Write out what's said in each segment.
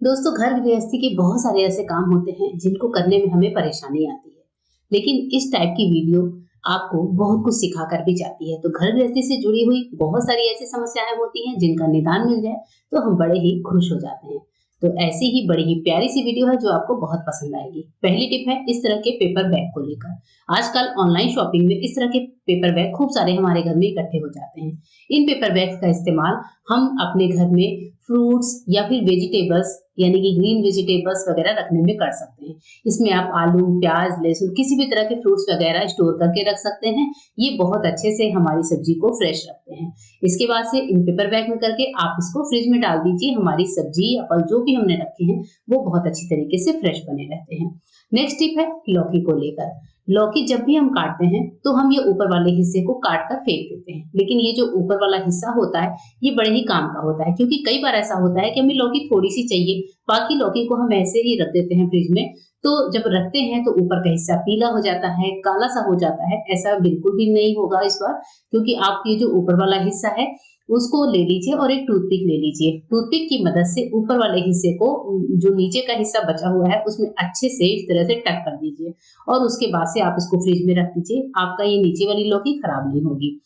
दोस्तों, घर गृहस्थी के बहुत सारे ऐसे काम होते हैं जिनको करने में हमें परेशानी आती है। लेकिन इस टाइप की वीडियो आपको बहुत कुछ सिखा कर भी जाती है। तो घर गृहस्थी से जुड़ी हुई बहुत सारी ऐसी समस्याएं होती हैं जिनका निदान मिल जाए तो हम बड़े ही खुश हो जाते हैं। तो ऐसी ही बड़ी ही प्यारी सी वीडियो है जो आपको बहुत पसंद आएगी। पहली टिप है इस तरह के पेपर बैग को लेकर। आजकल ऑनलाइन शॉपिंग में इस तरह के पेपर बैग खूब सारे हमारे घर में इकट्ठे हो जाते हैं। इन पेपर बैग्स का इस्तेमाल हम अपने घर में फ्रूट्स या फिर वेजिटेबल्स यानी कि ग्रीन वेजिटेबल्स वगैरह रखने में कर सकते हैं। इसमें आप आलू, प्याज, लहसुन किसी भी तरह के फ्रूट्स वगैरह स्टोर करके रख सकते हैं। ये बहुत अच्छे से हमारी सब्जी को फ्रेश रखते हैं। इसके बाद से इन पेपर बैग में करके आप इसको फ्रिज में डाल दीजिए। हमारी सब्जी या फल जो भी हमने रखे हैं वो बहुत अच्छी तरीके से फ्रेश बने रहते हैं। नेक्स्ट टिप है लौकी को लेकर। लौकी जब भी हम काटते हैं तो हम ये ऊपर वाले हिस्से को काट कर फेंक देते हैं, लेकिन ये जो ऊपर वाला हिस्सा होता है ये बड़े ही काम का होता है, क्योंकि कई बार ऐसा होता है कि हमें लौकी थोड़ी सी चाहिए, बाकी लौकी को हम ऐसे ही रख देते हैं फ्रिज में। तो जब रखते हैं तो ऊपर का हिस्सा पीला हो जाता है, काला सा हो जाता है। ऐसा बिल्कुल भी नहीं होगा इस बार, क्योंकि आप ये जो ऊपर वाला हिस्सा है उसको ले लीजिए और एक टूथपिक ले लीजिए। टूथपिक की मदद से ऊपर वाले हिस्से को, जो नीचे का हिस्सा बचा हुआ है, उसमें अच्छे से इस तरह से टक कर दीजिए और उसके बाद से आप इसको फ्रिज में रख दीजिए। आपका ये नीचे वाली लौकी खराब नहीं होगी।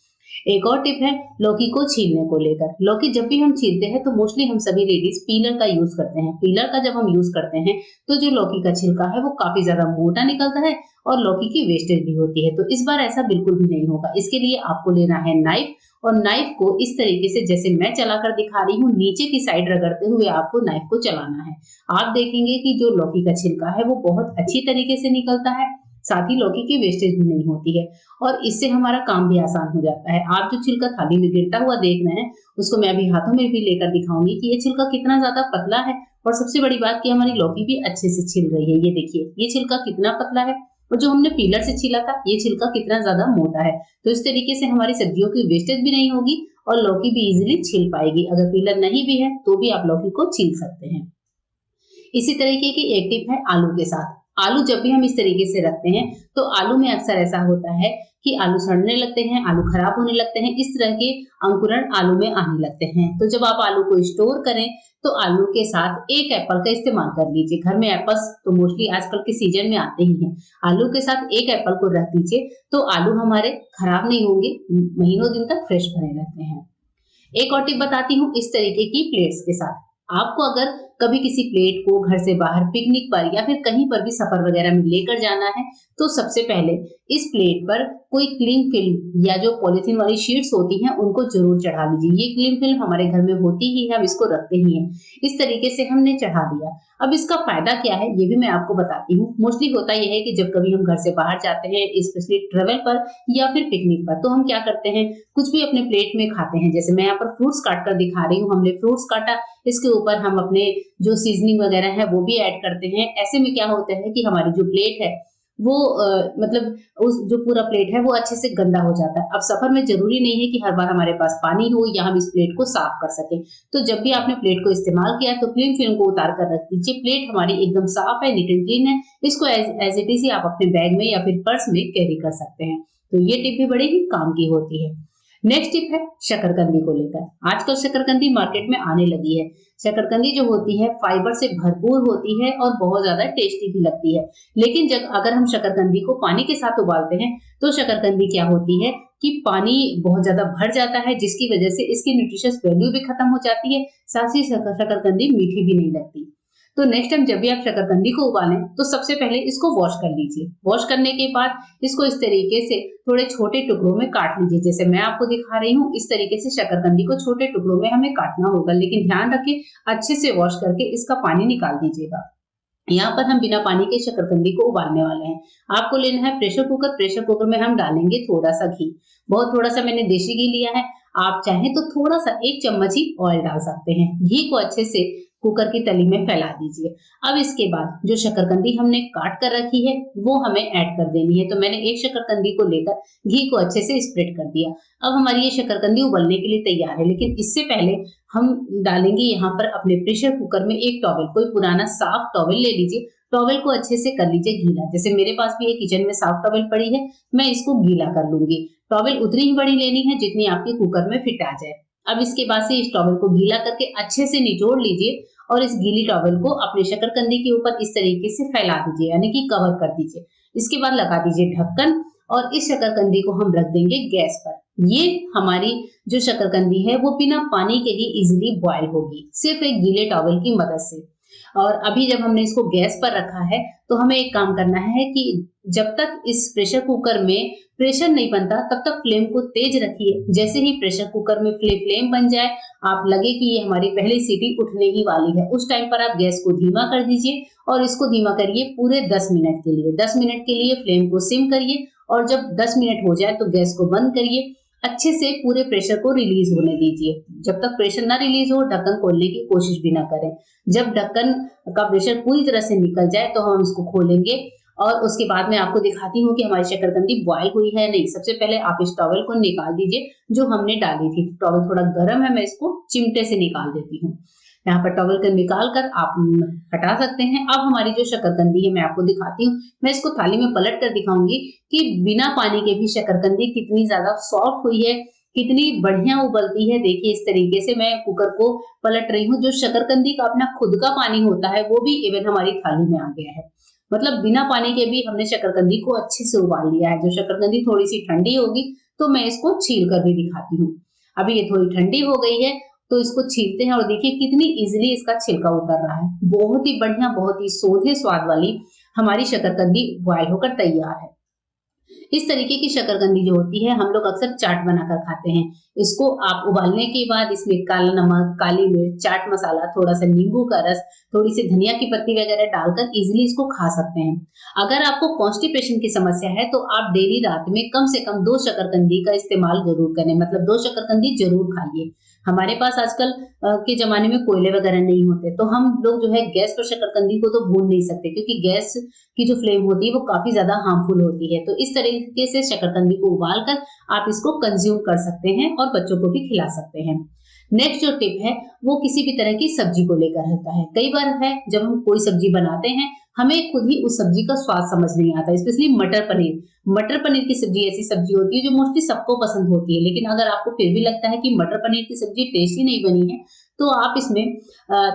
एक और टिप है लौकी को छीलने को लेकर। लौकी जब भी हम छीलते हैं तो मोस्टली हम सभी लेडीज पीलर का यूज करते हैं। पीलर का जब हम यूज करते हैं तो जो लौकी का छिलका है वो काफी ज्यादा मोटा निकलता है और लौकी की वेस्टेज भी होती है। तो इस बार ऐसा बिल्कुल भी नहीं होगा। इसके लिए आपको लेना है नाइफ, और नाइफ को इस तरीके से जैसे मैं चलाकर दिखा रही हूँ, नीचे की साइड रगड़ते हुए आपको नाइफ को चलाना है। आप देखेंगे कि जो लौकी का छिलका है वो बहुत अच्छी तरीके से निकलता है, साथ ही लौकी की वेस्टेज भी नहीं होती है और इससे हमारा काम भी आसान हो जाता है। आप जो छिलका थाली में गिरता हुआ देख रहे हैं उसको मैं अभी हाथों में भी लेकर दिखाऊंगी कि ये छिलका कितना ज्यादा पतला है। और सबसे बड़ी बात कि हमारी लौकी भी अच्छे से छिल रही है। ये देखिए ये छिलका कितना पतला है, और जो हमने पीलर से छीला था ये छिलका कितना ज्यादा मोटा है। तो इस तरीके से हमारी सब्जियों की वेस्टेज भी नहीं होगी और लौकी भी इजीली छिल पाएगी। अगर पीलर नहीं भी है तो भी आप लौकी को छील सकते हैं। इसी तरीके की एक टिप है आलू के साथ। आलू जब भी हम इस तरीके से रखते हैं तो आलू में अक्सर ऐसा होता है कि आलू सड़ने लगते हैं, आलू खराब होने लगते हैं। इस तरह के अंकुरण आलू में आने लगते हैं। तो जब आप आलू को स्टोर करें तो आलू के साथ एक एप्पल का इस्तेमाल कर लीजिए। घर में एप्पल्स तो मोस्टली आजकल के सीजन में आते ही हैं। आलू के साथ एक एप्पल को रख दीजिए तो आलू हमारे खराब नहीं होंगे, महीनों दिन तक फ्रेश बने रहते हैं। एक और टिप बताती हूँ इस तरीके की प्लेट्स के साथ। आपको अगर कभी किसी प्लेट को घर से बाहर पिकनिक पर या फिर कहीं पर भी सफर वगैरह में लेकर जाना है तो सबसे पहले इस प्लेट पर कोई क्लिंग फिल्म या जो पॉलिथीन वाली शीट्स होती हैं उनको जरूर चढ़ा लीजिए। ये क्लिंग फिल्म हमारे घर में होती ही है, हम इसको रखते ही हैं। इस तरीके से हमने चढ़ा दिया। अब इसका फायदा क्या है ये भी मैं आपको बताती हूँ। मोस्टली होता यह है कि जब कभी हम घर से बाहर जाते हैं, स्पेशली ट्रेवल पर या फिर पिकनिक पर, तो हम क्या करते हैं कुछ भी अपने प्लेट में खाते हैं। जैसे मैं यहाँ पर फ्रूट्स काट कर दिखा रही हूँ, हमने फ्रूट्स काटा, इसके ऊपर हम अपने जो सीजनिंग वगैरह है वो भी ऐड करते हैं। ऐसे में क्या होता है कि हमारी जो प्लेट है वो मतलब उस जो पूरा प्लेट है वो अच्छे से गंदा हो जाता है। अब सफर में जरूरी नहीं है कि हर बार हमारे पास पानी हो या हम इस प्लेट को साफ कर सके। तो जब भी आपने प्लेट को इस्तेमाल किया तो क्लीन फिल्म को उतार कर रख दीजिए। प्लेट हमारी एकदम साफ है, नीट एंड क्लीन है। इसको एज इट इज ही आप अपने बैग में या फिर पर्स में कैरी कर सकते हैं। तो ये टिप भी बड़ी ही काम की होती है। नेक्स्ट टिप है शकरकंदी को लेकर। आजकल शकरकंदी मार्केट में आने लगी है। शकरकंदी जो होती है फाइबर से भरपूर होती है और बहुत ज्यादा टेस्टी भी लगती है। लेकिन जब अगर हम शकरकंदी को पानी के साथ उबालते हैं तो शकरकंदी क्या होती है कि पानी बहुत ज्यादा भर जाता है, जिसकी वजह से इसकी न्यूट्रिशियस वैल्यू भी खत्म हो जाती है। साथ ही शकरकंदी मीठी भी नहीं लगती। तो नेक्स्ट टाइम जब भी आप शकरकंदी को उबालें तो सबसे पहले इसको वॉश कर लीजिए। वॉश करने के बाद इसको इस तरीके से थोड़े छोटे टुकड़ों में काट लीजिए। जैसे मैं आपको दिखा रही हूँ इस तरीके से शकरकंदी को छोटे टुकड़ों में हमें काटना होगा, लेकिन ध्यान रखें अच्छे से वॉश करके इसका पानी निकाल दीजिएगा। यहाँ पर हम बिना पानी के शकरकंदी को उबालने वाले हैं। आपको लेना है प्रेशर कुकर। प्रेशर कुकर में हम डालेंगे थोड़ा सा घी, बहुत थोड़ा सा मैंने देसी घी लिया है। आप चाहें तो थोड़ा सा 1 चम्मच ही ऑयल डाल सकते हैं। घी को अच्छे से कुकर की तली में फैला दीजिए। अब इसके बाद जो शकरकंदी हमने काट कर रखी है वो हमें ऐड कर देनी है। तो मैंने एक शकरकंदी को लेकर घी को अच्छे से स्प्रेड कर दिया। अब हमारी ये शकरकंदी उबलने के लिए तैयार है, लेकिन इससे पहले हम डालेंगे यहाँ पर अपने प्रेशर कुकर में एक टॉवेल। कोई पुराना साफ टॉवेल ले लीजिए। टॉवेल को अच्छे से कर लीजिए गीला। जैसे मेरे पास भी एक किचन में साफ टॉवेल पड़ी है, मैं इसको गीला कर लूंगी। टॉवेल उतनी ही बड़ी लेनी है जितनी आपके कुकर में फिट आ जाए। अब इसके बाद से इस टॉवेल को गीला करके अच्छे से निचोड़ लीजिए और इस गीली टॉवल को अपने शकरकंदी के ऊपर इस तरीके से फैला दीजिए, यानी कि कवर कर दीजिए। इसके बाद लगा दीजिए ढक्कन और इस शकरकंदी को हम रख देंगे गैस पर। ये हमारी जो शकरकंदी है वो बिना पानी के ही इजीली बॉयल होगी, सिर्फ एक गीले टॉवल की मदद से। और अभी जब हमने इसको गैस पर रखा है तो हमें एक काम करना है कि जब तक इस प्रेशर कुकर में प्रेशर नहीं बनता तब तक फ्लेम को तेज रखिए। जैसे ही प्रेशर कुकर में फ्लेम बन जाए, आप लगे कि ये हमारी पहली सीटी उठने ही वाली है, उस टाइम पर आप गैस को धीमा कर दीजिए और इसको धीमा करिए पूरे 10 मिनट के लिए। 10 मिनट के लिए फ्लेम को सिम करिए और जब 10 मिनट हो जाए तो गैस को बंद करिए। अच्छे से पूरे प्रेशर को रिलीज होने दीजिए। जब तक प्रेशर ना रिलीज हो ढक्कन खोलने की कोशिश भी ना करें। जब ढक्कन का प्रेशर पूरी तरह से निकल जाए तो हम इसको खोलेंगे और उसके बाद मैं आपको दिखाती हूँ कि हमारी शकरकंदी बॉयल हुई है नहीं। सबसे पहले आप इस टॉवल को निकाल दीजिए जो हमने डाली थी। टॉवल थोड़ा गर्म है, मैं इसको चिमटे से निकाल देती हूँ। यहाँ पर टॉवल को निकाल कर आप हटा सकते हैं। अब हमारी जो शकरकंदी है मैं आपको दिखाती हूँ। मैं इसको थाली में पलट कर दिखाऊंगी कि बिना पानी के भी शकरकंदी कितनी ज्यादा सॉफ्ट हुई है, कितनी बढ़िया उबलती है। देखिए इस तरीके से मैं कुकर को पलट रही हूँ। जो शकरकंदी का अपना खुद का पानी होता है वो भी इवन हमारी थाली में आ गया है। मतलब बिना पानी के भी हमने शकरकंदी को अच्छे से उबाल लिया है। जो शकरकंदी थोड़ी सी ठंडी होगी तो मैं इसको छील कर भी दिखाती हूँ। अभी ये थोड़ी ठंडी हो गई है तो इसको छीलते हैं और देखिए कितनी इजीली इसका छिलका उतर रहा है। बहुत ही बढ़िया, बहुत ही सोंधे स्वाद वाली हमारी शकरकंदी बॉयल होकर तैयार है। इस तरीके की शकरकंदी जो होती है हम लोग अक्सर चाट बनाकर खाते हैं। इसको आप उबालने के बाद इसमें काला नमक, काली मिर्च, चाट मसाला, थोड़ा सा नींबू का रस, थोड़ी सी धनिया की पत्ती वगैरह डालकर इजीली इसको खा सकते हैं। अगर आपको कॉन्स्टिपेशन की समस्या है तो आप डेली रात में कम से कम 2 शकरकंदी का इस्तेमाल जरूर करें, मतलब 2 शकरकंदी जरूर खाइए। हमारे पास आजकल के जमाने में कोयले वगैरह नहीं होते तो हम लोग जो है गैस पर शकरकंदी को तो भून नहीं सकते, क्योंकि गैस की जो फ्लेम होती है वो काफी ज्यादा हार्मफुल होती है। तो इस तरीके से शकरकंदी को उबाल कर आप इसको कंज्यूम कर सकते हैं और बच्चों को भी खिला सकते हैं। नेक्स्ट जो टिप है वो किसी भी तरह की सब्जी को लेकर रहता है। कई बार है जब हम कोई सब्जी बनाते हैं हमें खुद ही उस सब्जी का स्वाद समझ नहीं आता, स्पेशली मटर पनीर। मटर पनीर की सब्जी ऐसी सब्जी होती है जो मोस्टली सबको पसंद होती है, लेकिन अगर आपको फिर भी लगता है कि मटर पनीर की सब्जी टेस्टी नहीं बनी है तो आप इसमें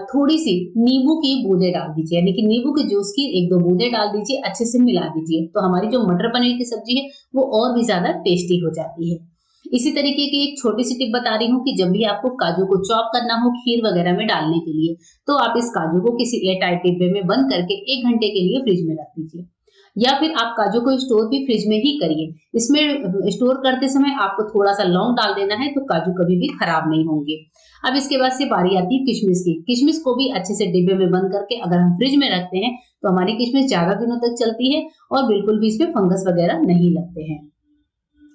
थोड़ी सी नींबू की बूंदे डाल दीजिए, यानी कि नींबू के जूस की 1-2 बूंदे डाल दीजिए, अच्छे से मिला दीजिए, तो हमारी जो मटर पनीर की सब्जी है वो और भी ज्यादा टेस्टी हो जाती है। इसी तरीके की एक छोटी सी टिप बता रही हूँ कि जब भी आपको काजू को चॉप करना हो खीर वगैरह में डालने के लिए तो आप इस काजू को किसी एयरटाइट डिब्बे में बंद करके 1 घंटे के लिए फ्रिज में रख दीजिए, या फिर आप काजू को स्टोर भी फ्रिज में ही करिए। इसमें स्टोर करते समय आपको थोड़ा सा लौंग डाल देना है तो काजू कभी भी खराब नहीं होंगे। अब इसके बाद से बारी आती है किशमिश की। किशमिश को भी अच्छे से डिब्बे में बंद करके अगर हम फ्रिज में रखते हैं तो हमारी किशमिश ज्यादा दिनों तक चलती है और बिल्कुल भी इसमें फंगस वगैरह नहीं लगते हैं।